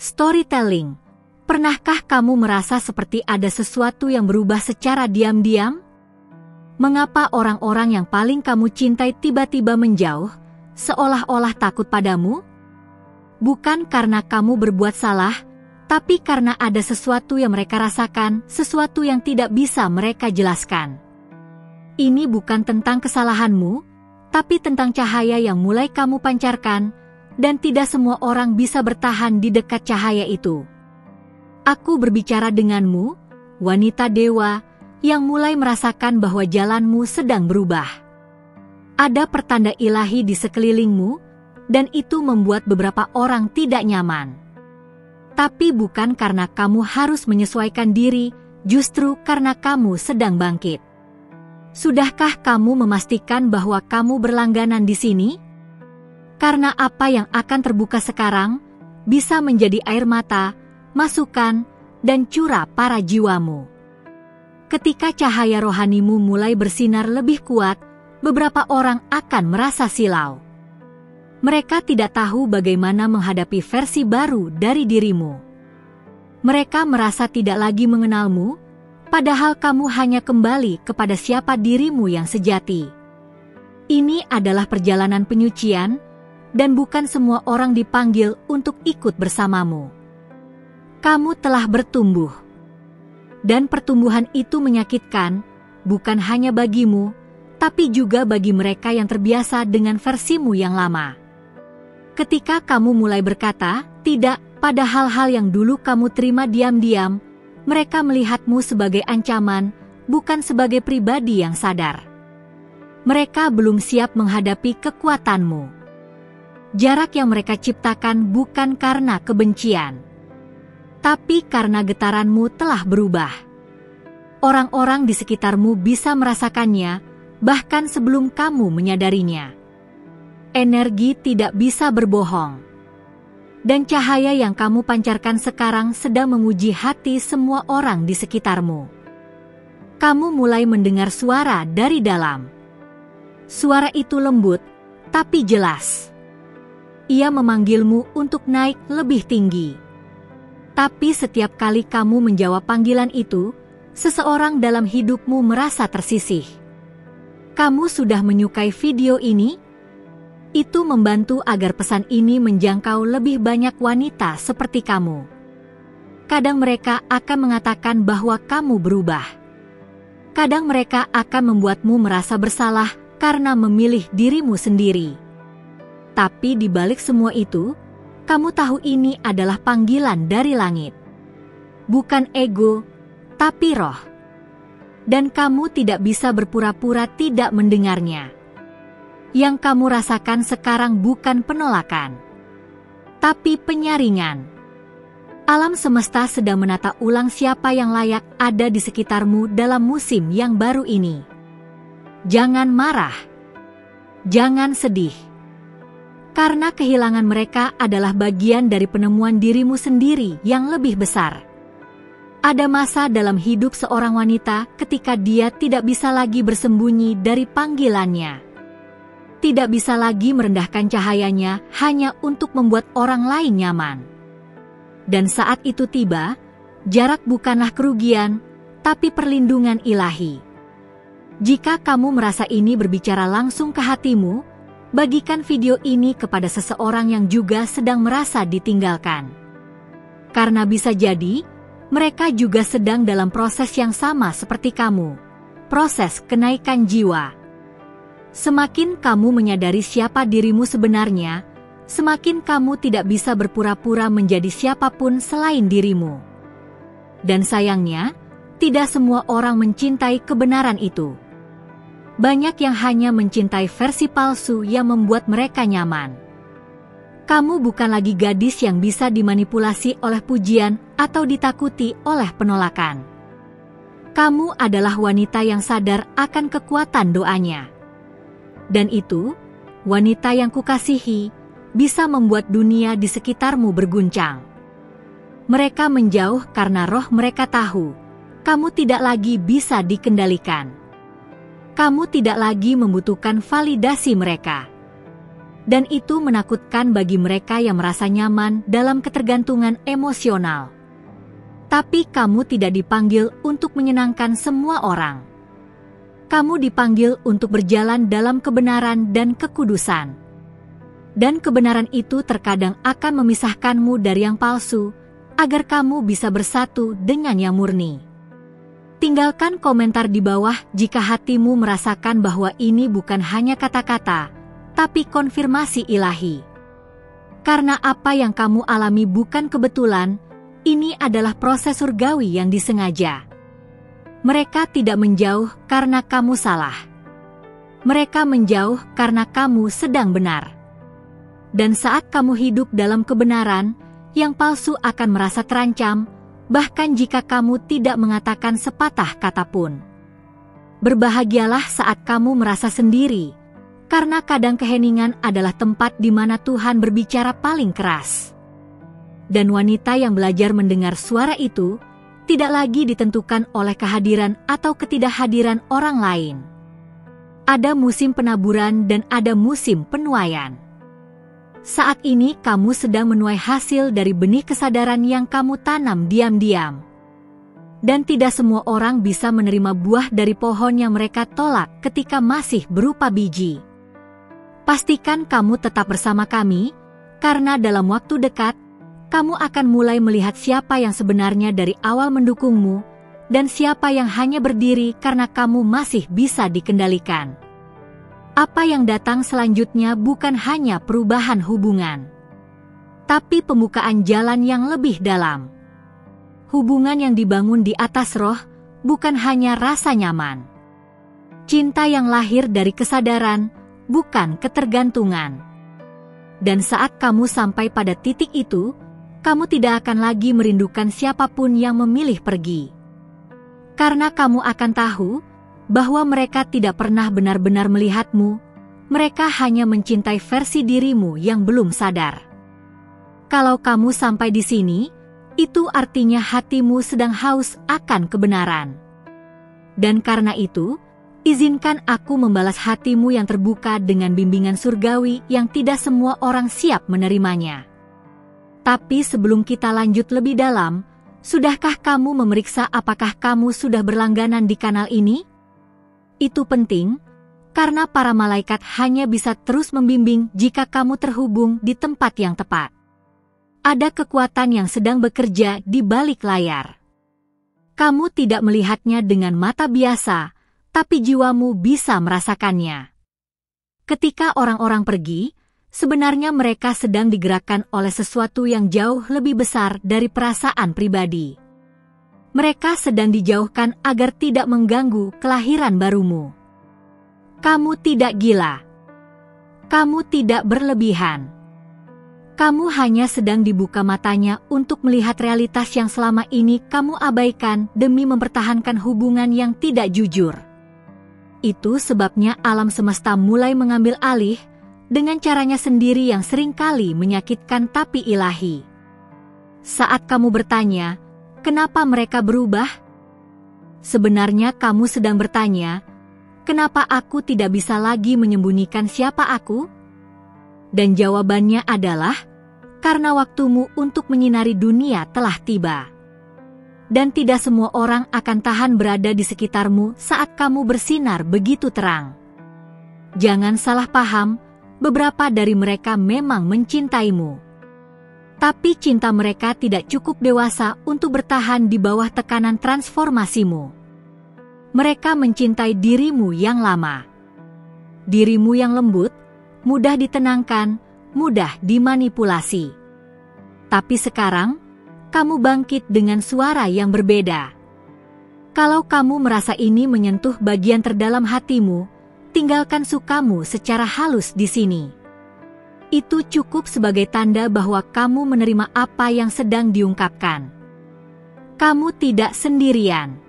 Storytelling. Pernahkah kamu merasa seperti ada sesuatu yang berubah secara diam-diam? Mengapa orang-orang yang paling kamu cintai tiba-tiba menjauh, seolah-olah takut padamu? Bukan karena kamu berbuat salah, tapi karena ada sesuatu yang mereka rasakan, sesuatu yang tidak bisa mereka jelaskan. Ini bukan tentang kesalahanmu, tapi tentang cahaya yang mulai kamu pancarkan, dan tidak semua orang bisa bertahan di dekat cahaya itu. Aku berbicara denganmu, wanita dewa, yang mulai merasakan bahwa jalanmu sedang berubah. Ada pertanda ilahi di sekelilingmu, dan itu membuat beberapa orang tidak nyaman. Tapi bukan karena kamu harus menyesuaikan diri, justru karena kamu sedang bangkit. Sudahkah kamu memastikan bahwa kamu berlangganan di sini? Karena apa yang akan terbuka sekarang, bisa menjadi air mata, masukan, dan curah para jiwamu. Ketika cahaya rohanimu mulai bersinar lebih kuat, beberapa orang akan merasa silau. Mereka tidak tahu bagaimana menghadapi versi baru dari dirimu. Mereka merasa tidak lagi mengenalmu, padahal kamu hanya kembali kepada siapa dirimu yang sejati. Ini adalah perjalanan penyucian, dan bukan semua orang dipanggil untuk ikut bersamamu. Kamu telah bertumbuh. Dan pertumbuhan itu menyakitkan, bukan hanya bagimu, tapi juga bagi mereka yang terbiasa dengan versimu yang lama. Ketika kamu mulai berkata, tidak, pada hal-hal yang dulu kamu terima diam-diam, mereka melihatmu sebagai ancaman, bukan sebagai pribadi yang sadar. Mereka belum siap menghadapi kekuatanmu. Jarak yang mereka ciptakan bukan karena kebencian, tapi karena getaranmu telah berubah. Orang-orang di sekitarmu bisa merasakannya, bahkan sebelum kamu menyadarinya. Energi tidak bisa berbohong. Dan cahaya yang kamu pancarkan sekarang sedang menguji hati semua orang di sekitarmu. Kamu mulai mendengar suara dari dalam. Suara itu lembut, tapi jelas. Ia memanggilmu untuk naik lebih tinggi. Tapi setiap kali kamu menjawab panggilan itu, seseorang dalam hidupmu merasa tersisih. Kamu sudah menyukai video ini? Itu membantu agar pesan ini menjangkau lebih banyak wanita seperti kamu. Kadang mereka akan mengatakan bahwa kamu berubah. Kadang mereka akan membuatmu merasa bersalah karena memilih dirimu sendiri. Tapi di balik semua itu, kamu tahu ini adalah panggilan dari langit. Bukan ego, tapi roh. Dan kamu tidak bisa berpura-pura tidak mendengarnya. Yang kamu rasakan sekarang bukan penolakan, tapi penyaringan. Alam semesta sedang menata ulang siapa yang layak ada di sekitarmu dalam musim yang baru ini. Jangan marah. Jangan sedih. Karena kehilangan mereka adalah bagian dari penemuan dirimu sendiri yang lebih besar. Ada masa dalam hidup seorang wanita ketika dia tidak bisa lagi bersembunyi dari panggilannya. Tidak bisa lagi merendahkan cahayanya hanya untuk membuat orang lain nyaman. Dan saat itu tiba, jarak bukanlah kerugian, tapi perlindungan ilahi. Jika kamu merasa ini berbicara langsung ke hatimu, bagikan video ini kepada seseorang yang juga sedang merasa ditinggalkan. Karena bisa jadi, mereka juga sedang dalam proses yang sama seperti kamu. Proses kenaikan jiwa. Semakin kamu menyadari siapa dirimu sebenarnya, semakin kamu tidak bisa berpura-pura menjadi siapapun selain dirimu. Dan sayangnya, tidak semua orang mencintai kebenaran itu. Banyak yang hanya mencintai versi palsu yang membuat mereka nyaman. Kamu bukan lagi gadis yang bisa dimanipulasi oleh pujian atau ditakuti oleh penolakan. Kamu adalah wanita yang sadar akan kekuatan doanya. Dan itu, wanita yang kukasihi, bisa membuat dunia di sekitarmu berguncang. Mereka menjauh karena roh mereka tahu, kamu tidak lagi bisa dikendalikan. Kamu tidak lagi membutuhkan validasi mereka. Dan itu menakutkan bagi mereka yang merasa nyaman dalam ketergantungan emosional. Tapi kamu tidak dipanggil untuk menyenangkan semua orang. Kamu dipanggil untuk berjalan dalam kebenaran dan kekudusan. Dan kebenaran itu terkadang akan memisahkanmu dari yang palsu, agar kamu bisa bersatu dengan yang murni. Tinggalkan komentar di bawah jika hatimu merasakan bahwa ini bukan hanya kata-kata, tapi konfirmasi ilahi. Karena apa yang kamu alami bukan kebetulan, ini adalah proses surgawi yang disengaja. Mereka tidak menjauh karena kamu salah. Mereka menjauh karena kamu sedang benar. Dan saat kamu hidup dalam kebenaran, yang palsu akan merasa terancam, bahkan jika kamu tidak mengatakan sepatah kata pun. Berbahagialah saat kamu merasa sendiri, karena kadang keheningan adalah tempat di mana Tuhan berbicara paling keras. Dan wanita yang belajar mendengar suara itu, tidak lagi ditentukan oleh kehadiran atau ketidakhadiran orang lain. Ada musim penaburan dan ada musim penuaian. Saat ini kamu sedang menuai hasil dari benih kesadaran yang kamu tanam diam-diam. Dan tidak semua orang bisa menerima buah dari pohon yang mereka tolak ketika masih berupa biji. Pastikan kamu tetap bersama kami, karena dalam waktu dekat, kamu akan mulai melihat siapa yang sebenarnya dari awal mendukungmu, dan siapa yang hanya berdiri karena kamu masih bisa dikendalikan. Apa yang datang selanjutnya bukan hanya perubahan hubungan, tapi pembukaan jalan yang lebih dalam. Hubungan yang dibangun di atas roh, bukan hanya rasa nyaman. Cinta yang lahir dari kesadaran, bukan ketergantungan. Dan saat kamu sampai pada titik itu, kamu tidak akan lagi merindukan siapapun yang memilih pergi. Karena kamu akan tahu bahwa mereka tidak pernah benar-benar melihatmu, mereka hanya mencintai versi dirimu yang belum sadar. Kalau kamu sampai di sini, itu artinya hatimu sedang haus akan kebenaran. Dan karena itu, izinkan aku membalas hatimu yang terbuka dengan bimbingan surgawi yang tidak semua orang siap menerimanya. Tapi sebelum kita lanjut lebih dalam, sudahkah kamu memeriksa apakah kamu sudah berlangganan di kanal ini? Itu penting, karena para malaikat hanya bisa terus membimbing jika kamu terhubung di tempat yang tepat. Ada kekuatan yang sedang bekerja di balik layar. Kamu tidak melihatnya dengan mata biasa, tapi jiwamu bisa merasakannya. Ketika orang-orang pergi, sebenarnya mereka sedang digerakkan oleh sesuatu yang jauh lebih besar dari perasaan pribadi. Mereka sedang dijauhkan agar tidak mengganggu kelahiran barumu. Kamu tidak gila. Kamu tidak berlebihan. Kamu hanya sedang dibuka matanya untuk melihat realitas yang selama ini kamu abaikan demi mempertahankan hubungan yang tidak jujur. Itu sebabnya alam semesta mulai mengambil alih dengan caranya sendiri yang seringkali menyakitkan tapi ilahi. Saat kamu bertanya, kenapa mereka berubah? Sebenarnya kamu sedang bertanya, kenapa aku tidak bisa lagi menyembunyikan siapa aku? Dan jawabannya adalah, karena waktumu untuk menyinari dunia telah tiba. Dan tidak semua orang akan tahan berada di sekitarmu saat kamu bersinar begitu terang. Jangan salah paham, beberapa dari mereka memang mencintaimu. Tapi cinta mereka tidak cukup dewasa untuk bertahan di bawah tekanan transformasimu. Mereka mencintai dirimu yang lama. Dirimu yang lembut, mudah ditenangkan, mudah dimanipulasi. Tapi sekarang, kamu bangkit dengan suara yang berbeda. Kalau kamu merasa ini menyentuh bagian terdalam hatimu, tinggalkan sukamu secara halus di sini. Itu cukup sebagai tanda bahwa kamu menerima apa yang sedang diungkapkan. Kamu tidak sendirian.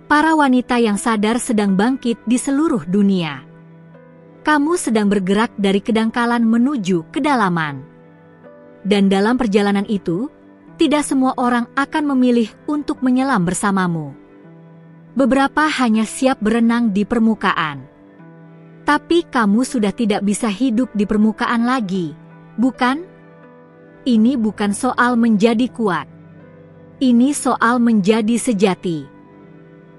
Para wanita yang sadar sedang bangkit di seluruh dunia. Kamu sedang bergerak dari kedangkalan menuju kedalaman. Dan dalam perjalanan itu, tidak semua orang akan memilih untuk menyelam bersamamu. Beberapa hanya siap berenang di permukaan. Tapi kamu sudah tidak bisa hidup di permukaan lagi, bukan? Ini bukan soal menjadi kuat. Ini soal menjadi sejati.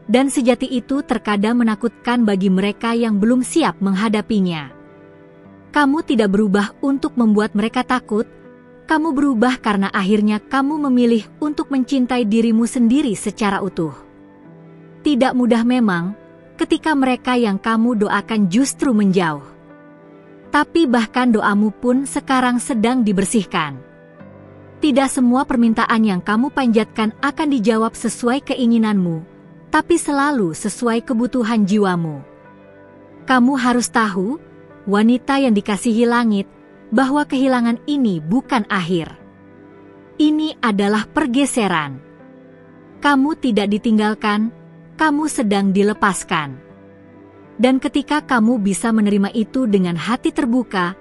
Dan sejati itu terkadang menakutkan bagi mereka yang belum siap menghadapinya. Kamu tidak berubah untuk membuat mereka takut, kamu berubah karena akhirnya kamu memilih untuk mencintai dirimu sendiri secara utuh. Tidak mudah memang, ketika mereka yang kamu doakan justru menjauh. Tapi bahkan doamu pun sekarang sedang dibersihkan. Tidak semua permintaan yang kamu panjatkan akan dijawab sesuai keinginanmu, tapi selalu sesuai kebutuhan jiwamu. Kamu harus tahu, wanita yang dikasihi langit, bahwa kehilangan ini bukan akhir. Ini adalah pergeseran. Kamu tidak ditinggalkan, kamu sedang dilepaskan. Dan ketika kamu bisa menerima itu dengan hati terbuka,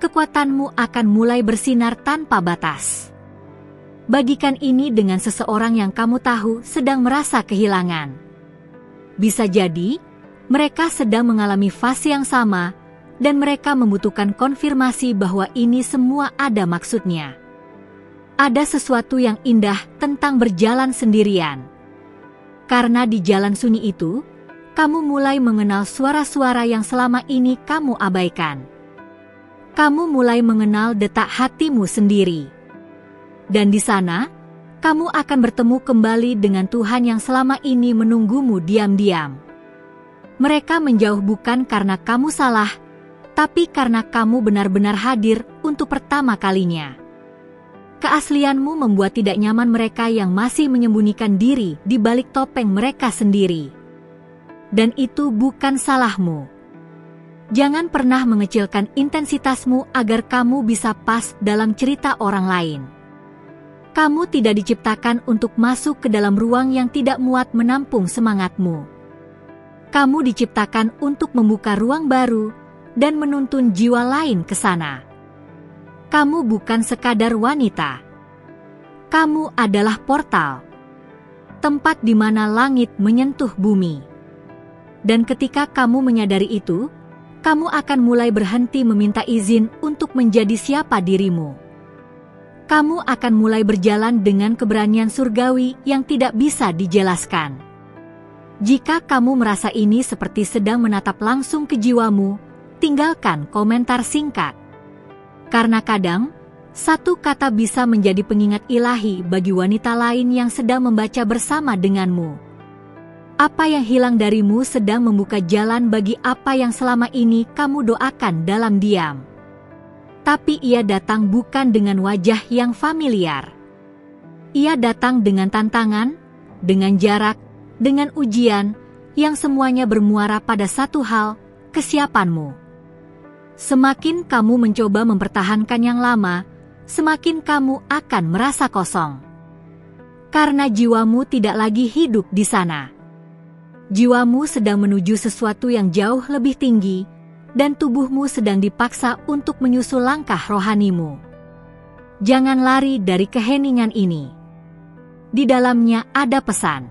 kekuatanmu akan mulai bersinar tanpa batas. Bagikan ini dengan seseorang yang kamu tahu sedang merasa kehilangan. Bisa jadi, mereka sedang mengalami fase yang sama, dan mereka membutuhkan konfirmasi bahwa ini semua ada maksudnya. Ada sesuatu yang indah tentang berjalan sendirian. Karena di jalan sunyi itu, kamu mulai mengenal suara-suara yang selama ini kamu abaikan. Kamu mulai mengenal detak hatimu sendiri. Dan di sana, kamu akan bertemu kembali dengan Tuhan yang selama ini menunggumu diam-diam. Mereka menjauh bukan karena kamu salah, tapi karena kamu benar-benar hadir untuk pertama kalinya. Keaslianmu membuat tidak nyaman mereka yang masih menyembunyikan diri di balik topeng mereka sendiri. Dan itu bukan salahmu. Jangan pernah mengecilkan intensitasmu agar kamu bisa pas dalam cerita orang lain. Kamu tidak diciptakan untuk masuk ke dalam ruang yang tidak muat menampung semangatmu. Kamu diciptakan untuk membuka ruang baru dan menuntun jiwa lain ke sana. Kamu bukan sekadar wanita. Kamu adalah portal. Tempat di mana langit menyentuh bumi. Dan ketika kamu menyadari itu, kamu akan mulai berhenti meminta izin untuk menjadi siapa dirimu. Kamu akan mulai berjalan dengan keberanian surgawi yang tidak bisa dijelaskan. Jika kamu merasa ini seperti sedang menatap langsung ke jiwamu, tinggalkan komentar singkat. Karena kadang, satu kata bisa menjadi pengingat ilahi bagi wanita lain yang sedang membaca bersama denganmu. Apa yang hilang darimu sedang membuka jalan bagi apa yang selama ini kamu doakan dalam diam. Tapi ia datang bukan dengan wajah yang familiar. Ia datang dengan tantangan, dengan jarak, dengan ujian, yang semuanya bermuara pada satu hal, kesiapanmu. Semakin kamu mencoba mempertahankan yang lama, semakin kamu akan merasa kosong. Karena jiwamu tidak lagi hidup di sana. Jiwamu sedang menuju sesuatu yang jauh lebih tinggi, dan tubuhmu sedang dipaksa untuk menyusul langkah rohanimu. Jangan lari dari keheningan ini. Di dalamnya ada pesan.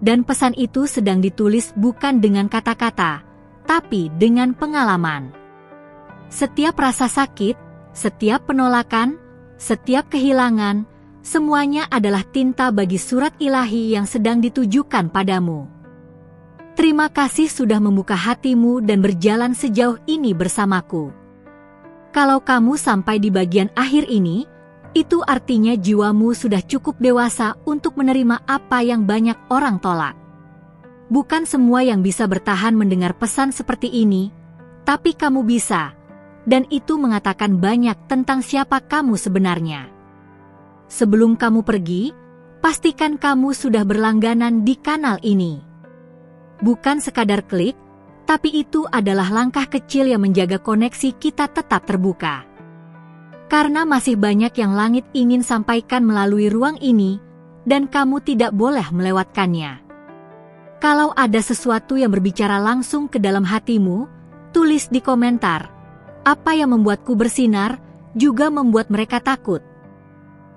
Dan pesan itu sedang ditulis bukan dengan kata-kata, tapi dengan pengalaman. Setiap rasa sakit, setiap penolakan, setiap kehilangan, semuanya adalah tinta bagi surat ilahi yang sedang ditujukan padamu. Terima kasih sudah membuka hatimu dan berjalan sejauh ini bersamaku. Kalau kamu sampai di bagian akhir ini, itu artinya jiwamu sudah cukup dewasa untuk menerima apa yang banyak orang tolak. Bukan semua yang bisa bertahan mendengar pesan seperti ini, tapi kamu bisa. Dan itu mengatakan banyak tentang siapa kamu sebenarnya. Sebelum kamu pergi, pastikan kamu sudah berlangganan di kanal ini. Bukan sekadar klik, tapi itu adalah langkah kecil yang menjaga koneksi kita tetap terbuka. Karena masih banyak yang langit ingin sampaikan melalui ruang ini, dan kamu tidak boleh melewatkannya. Kalau ada sesuatu yang berbicara langsung ke dalam hatimu, tulis di komentar. Apa yang membuatku bersinar, juga membuat mereka takut.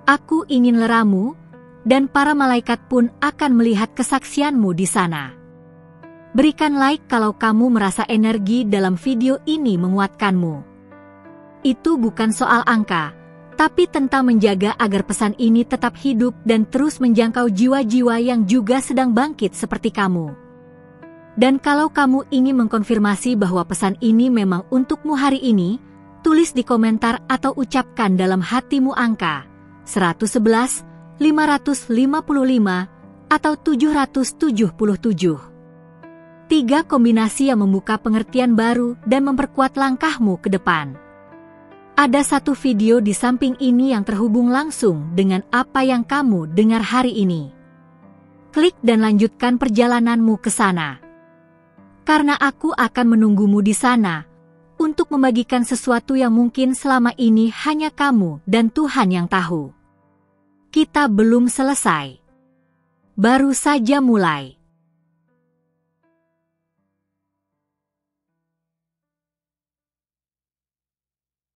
Aku ingin leramu, dan para malaikat pun akan melihat kesaksianmu di sana. Berikan like kalau kamu merasa energi dalam video ini menguatkanmu. Itu bukan soal angka, tapi tentang menjaga agar pesan ini tetap hidup dan terus menjangkau jiwa-jiwa yang juga sedang bangkit seperti kamu. Dan kalau kamu ingin mengkonfirmasi bahwa pesan ini memang untukmu hari ini, tulis di komentar atau ucapkan dalam hatimu angka 111, 555, atau 777. 3 kombinasi yang membuka pengertian baru dan memperkuat langkahmu ke depan. Ada satu video di samping ini yang terhubung langsung dengan apa yang kamu dengar hari ini. Klik dan lanjutkan perjalananmu ke sana. Karena aku akan menunggumu di sana untuk membagikan sesuatu yang mungkin selama ini hanya kamu dan Tuhan yang tahu. Kita belum selesai. Baru saja mulai.